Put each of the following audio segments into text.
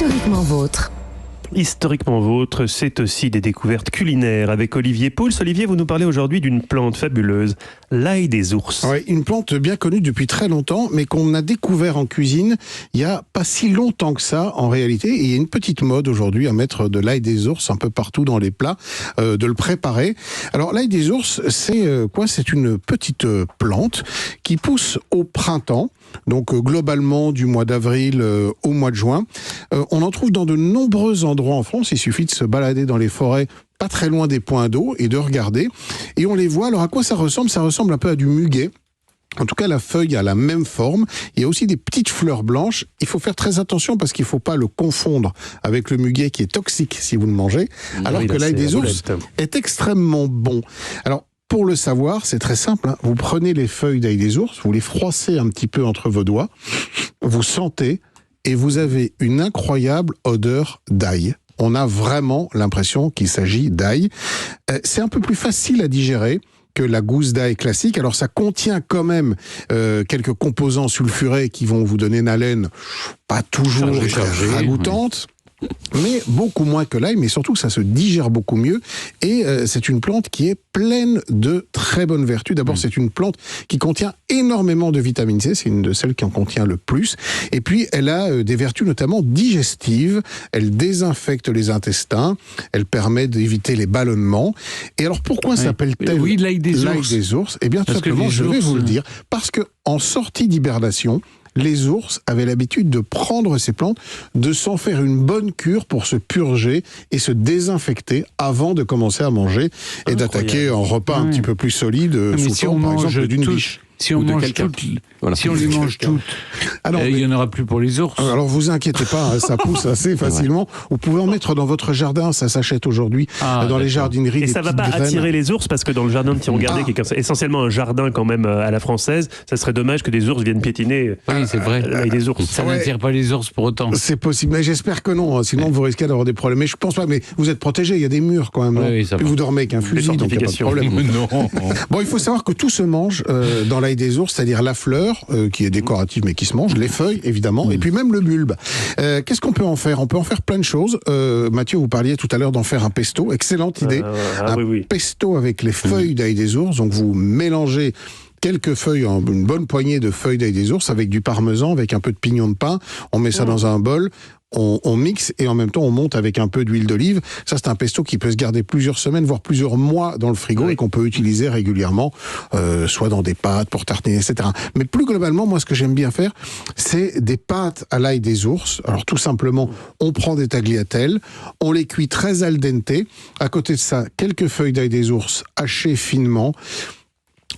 Historiquement vôtre. Historiquement vôtre, c'est aussi des découvertes culinaires avec Olivier Pouls. Olivier, vous nous parlez aujourd'hui d'une plante fabuleuse, l'ail des ours. Oui, une plante bien connue depuis très longtemps, mais qu'on a découvert en cuisine il n'y a pas si longtemps que ça en réalité. Et il y a une petite mode aujourd'hui à mettre de l'ail des ours un peu partout dans les plats, de le préparer. Alors l'ail des ours, c'est quoi ? C'est une petite plante qui pousse au printemps, donc globalement du mois d'avril au mois de juin. On en trouve dans de nombreux endroits en France, il suffit de se balader dans les forêts pas très loin des points d'eau et de regarder, et on les voit. Alors à quoi ça ressemble ? Ça ressemble un peu à du muguet. En tout cas, la feuille a la même forme. Il y a aussi des petites fleurs blanches. Il faut faire très attention parce qu'il ne faut pas le confondre avec le muguet qui est toxique si vous le mangez, alors que l'ail des ours est extrêmement bon. Alors, pour le savoir, c'est très simple, hein. Vous prenez les feuilles d'ail des ours, vous les froissez un petit peu entre vos doigts, vous sentez et vous avez une incroyable odeur d'ail. On a vraiment l'impression qu'il s'agit d'ail. C'est un peu plus facile à digérer que la gousse d'ail classique. Alors ça contient quand même quelques composants sulfurés qui vont vous donner une haleine pas toujours ragoûtante. Mais beaucoup moins que l'ail, mais surtout que ça se digère beaucoup mieux. Et c'est une plante qui est pleine de très bonnes vertus. D'abord, c'est une plante qui contient énormément de vitamine C, c'est une de celles qui en contient le plus. Et puis, elle a des vertus notamment digestives. Elle désinfecte les intestins, elle permet d'éviter les ballonnements. Et alors, pourquoi s'appelle-t-elle l'ail des ours ? Eh bien, tout simplement, je vais vous le dire, parce que en sortie d'hibernation, les ours avaient l'habitude de prendre ces plantes, de s'en faire une bonne cure pour se purger et se désinfecter avant de commencer à manger et d'attaquer un repas un petit peu plus solide, sous forme par exemple d'une biche. Si on mange toutes, si on les mange toutes, il n'y en aura plus pour les ours. Alors vous inquiétez pas, hein, ça pousse assez facilement. Vous pouvez en mettre dans votre jardin, ça s'achète aujourd'hui dans les jardineries. Et ça ne va pas attirer les ours parce que dans le jardin de Thierry-Gardé, qui est essentiellement un jardin quand même à la française, ça serait dommage que des ours viennent piétiner. Oui, c'est vrai. L'ail des ours. Ça n'attire pas les ours pour autant. C'est possible, mais j'espère que non. Hein, sinon vous risquez d'avoir des problèmes. Mais je pense pas. Mais vous êtes protégé. Il y a des murs quand même. Oui, puis vous dormez avec un fusil, donc il n'y a pas de problème. Non. Bon, il faut savoir que tout se mange dans l'ail des ours, c'est-à-dire la fleur, qui est décorative mais qui se mange, les feuilles évidemment, et puis même le bulbe. Qu'est-ce qu'on peut en faire ? On peut en faire plein de choses. Mathieu, vous parliez tout à l'heure d'en faire un pesto, excellente idée. Pesto avec les feuilles d'ail des ours, donc vous mélangez quelques feuilles, une bonne poignée de feuilles d'ail des ours avec du parmesan, avec un peu de pignon de pin, on met ça dans un bol, on mixe et en même temps on monte avec un peu d'huile d'olive. Ça, c'est un pesto qui peut se garder plusieurs semaines, voire plusieurs mois dans le frigo et qu'on peut utiliser régulièrement, soit dans des pâtes pour tartiner, etc. Mais plus globalement, moi, ce que j'aime bien faire, c'est des pâtes à l'ail des ours. Alors tout simplement, on prend des tagliatelles, on les cuit très al dente. À côté de ça, quelques feuilles d'ail des ours hachées finement.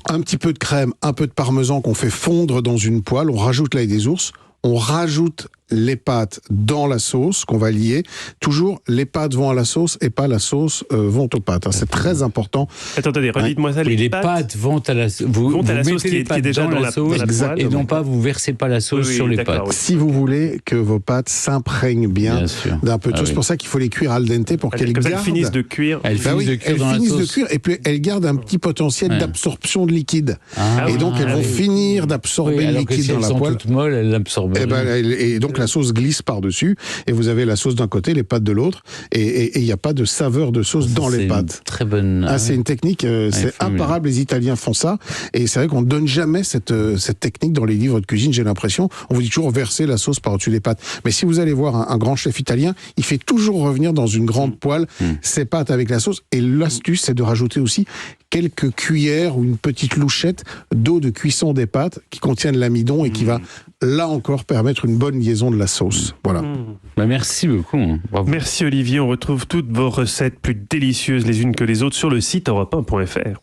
Un petit peu de crème, un peu de parmesan qu'on fait fondre dans une poêle. On rajoute l'ail des ours. On rajoute les pâtes dans la sauce qu'on va lier. Toujours, les pâtes vont à la sauce et pas la sauce vont aux pâtes. C'est très important. Attendez, redites-moi ça. Les pâtes vont à la sauce. Vous mettez les pâtes qui est déjà dans la sauce et non pas vous versez pas la sauce sur les pâtes. Si vous voulez que vos pâtes s'imprègnent bien d'un peu de sauce, c'est pour ça qu'il faut les cuire al dente pour qu'elles gardent. Elles finissent de cuire. Elles finissent de cuire et puis elles gardent un petit potentiel d'absorption de liquide. Et donc elles vont finir d'absorber le liquide dans la poêle. Toutes molles, elles l'absorbent. Et donc la sauce glisse par-dessus et vous avez la sauce d'un côté, les pâtes de l'autre et il n'y a pas de saveur de sauce dans les pâtes. Très bonne. C'est une technique, c'est imparable, les Italiens font ça et c'est vrai qu'on ne donne jamais cette technique dans les livres de cuisine, j'ai l'impression. On vous dit toujours verser la sauce par-dessus les pâtes. Mais si vous allez voir un grand chef italien, il fait toujours revenir dans une grande poêle ses pâtes avec la sauce et l'astuce c'est de rajouter aussi quelques cuillères ou une petite louchette d'eau de cuisson des pâtes qui contiennent l'amidon et qui va, là encore, permettre une bonne liaison de la sauce. Voilà. Merci beaucoup. Bravo. Merci Olivier, on retrouve toutes vos recettes plus délicieuses les unes que les autres sur le site europe1.fr.